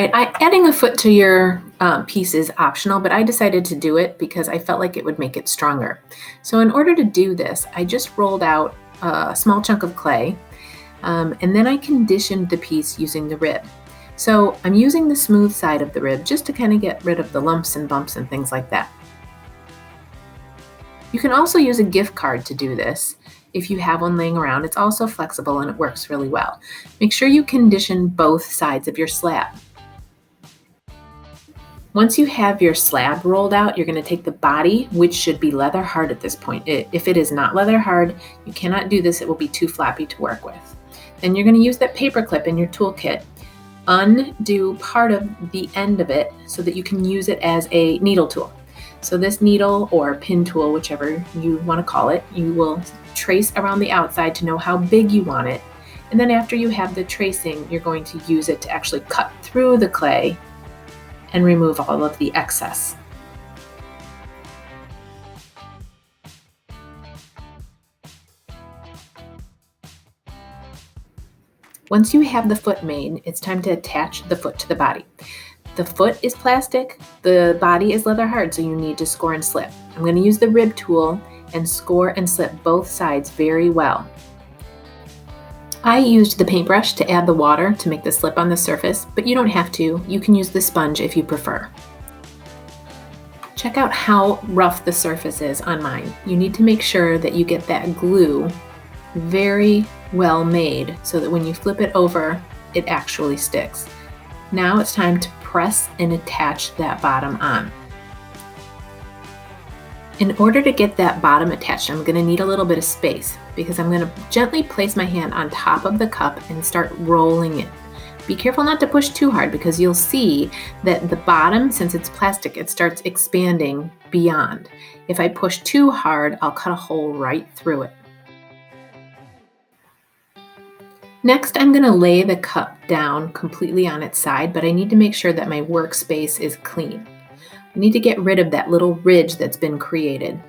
right? Adding a foot to your piece is optional, but I decided to do it because I felt like it would make it stronger. So in order to do this, I just rolled out a small chunk of clay, and then I conditioned the piece using the rib. So I'm using the smooth side of the rib just to kind of get rid of the lumps and bumps and things like that. You can also use a gift card to do this if you have one laying around. It's also flexible and it works really well. Make sure you condition both sides of your slab. Once you have your slab rolled out, you're going to take the body, which should be leather hard at this point. If it is not leather hard, you cannot do this. It will be too floppy to work with. Then you're going to use that paper clip in your toolkit. Undo part of the end of it so that you can use it as a needle tool. So this needle or pin tool, whichever you want to call it, you will trace around the outside to know how big you want it. And then after you have the tracing, you're going to use it to actually cut through the clay and remove all of the excess. Once you have the foot made, it's time to attach the foot to the body. The foot is plastic, the body is leather hard, so you need to score and slip. I'm going to use the rib tool and score and slip both sides very well. I used the paintbrush to add the water to make the slip on the surface, but you don't have to. You can use the sponge if you prefer. Check out how rough the surface is on mine. You need to make sure that you get that glue very well made so that when you flip it over, it actually sticks. Now it's time to press and attach that bottom on. In order to get that bottom attached, I'm going to need a little bit of space because I'm going to gently place my hand on top of the cup and start rolling it. Be careful not to push too hard because you'll see that the bottom, since it's plastic, it starts expanding beyond. If I push too hard, I'll cut a hole right through it. Next, I'm going to lay the cup down completely on its side, but I need to make sure that my workspace is clean. I need to get rid of that little ridge that's been created.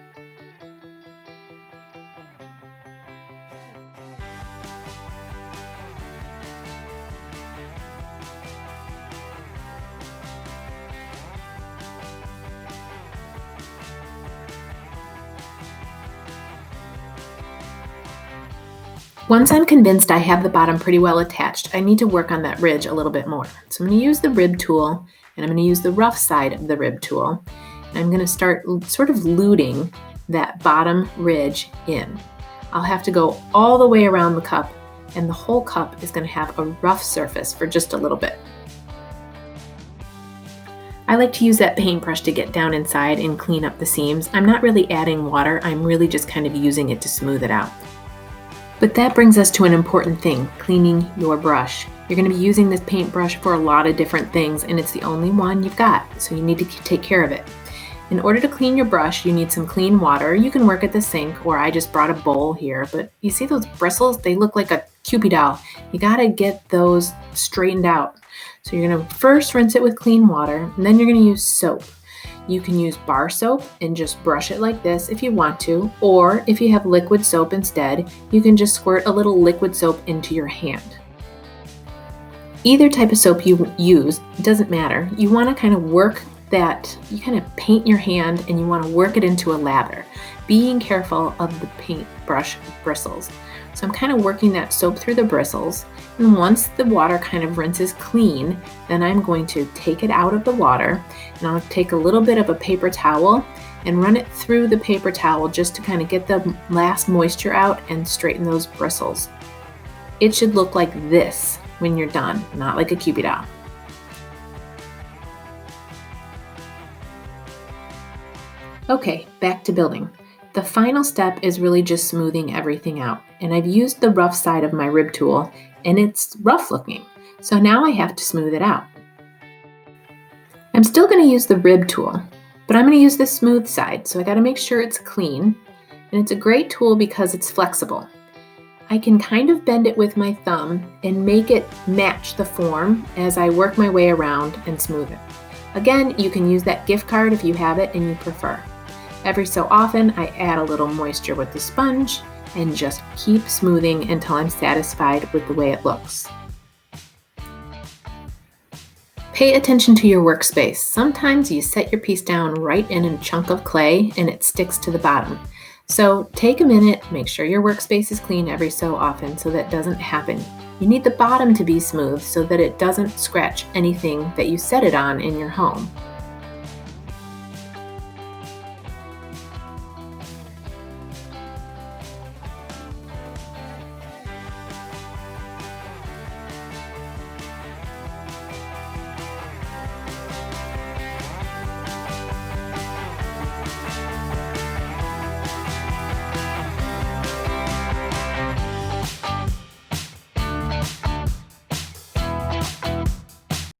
Once I'm convinced I have the bottom pretty well attached, I need to work on that ridge a little bit more. So I'm going to use the rib tool, and I'm going to use the rough side of the rib tool, and I'm going to start sort of luting that bottom ridge in. I'll have to go all the way around the cup, and the whole cup is going to have a rough surface for just a little bit. I like to use that paintbrush to get down inside and clean up the seams. I'm not really adding water, I'm really just kind of using it to smooth it out. But that brings us to an important thing, cleaning your brush. You're going to be using this paintbrush for a lot of different things, and it's the only one you've got, so you need to take care of it. In order to clean your brush, you need some clean water. You can work at the sink, or I just brought a bowl here, but you see those bristles? They look like a Cupid doll. You got to get those straightened out. So you're going to first rinse it with clean water, and then you're going to use soap. You can use bar soap and just brush it like this if you want to, or if you have liquid soap instead, you can just squirt a little liquid soap into your hand. Either type of soap you use, it doesn't matter. You want to kind of work that, you kind of paint your hand and you want to work it into a lather, being careful of the paintbrush bristles. So I'm kind of working that soap through the bristles, and once the water kind of rinses clean, then I'm going to take it out of the water, and I'll take a little bit of a paper towel and run it through the paper towel just to kind of get the last moisture out and straighten those bristles. It should look like this when you're done, not like a Cupid doll. Okay, back to building. The final step is really just smoothing everything out, and I've used the rough side of my rib tool and it's rough looking, so now I have to smooth it out. I'm still going to use the rib tool, but I'm going to use the smooth side, so I got to make sure it's clean, and it's a great tool because it's flexible. I can kind of bend it with my thumb and make it match the form as I work my way around and smooth it. Again, you can use that gift card if you have it and you prefer. Every so often, I add a little moisture with the sponge and just keep smoothing until I'm satisfied with the way it looks. Pay attention to your workspace. Sometimes you set your piece down right in a chunk of clay and it sticks to the bottom. So take a minute, make sure your workspace is clean every so often so that doesn't happen. You need the bottom to be smooth so that it doesn't scratch anything that you set it on in your home.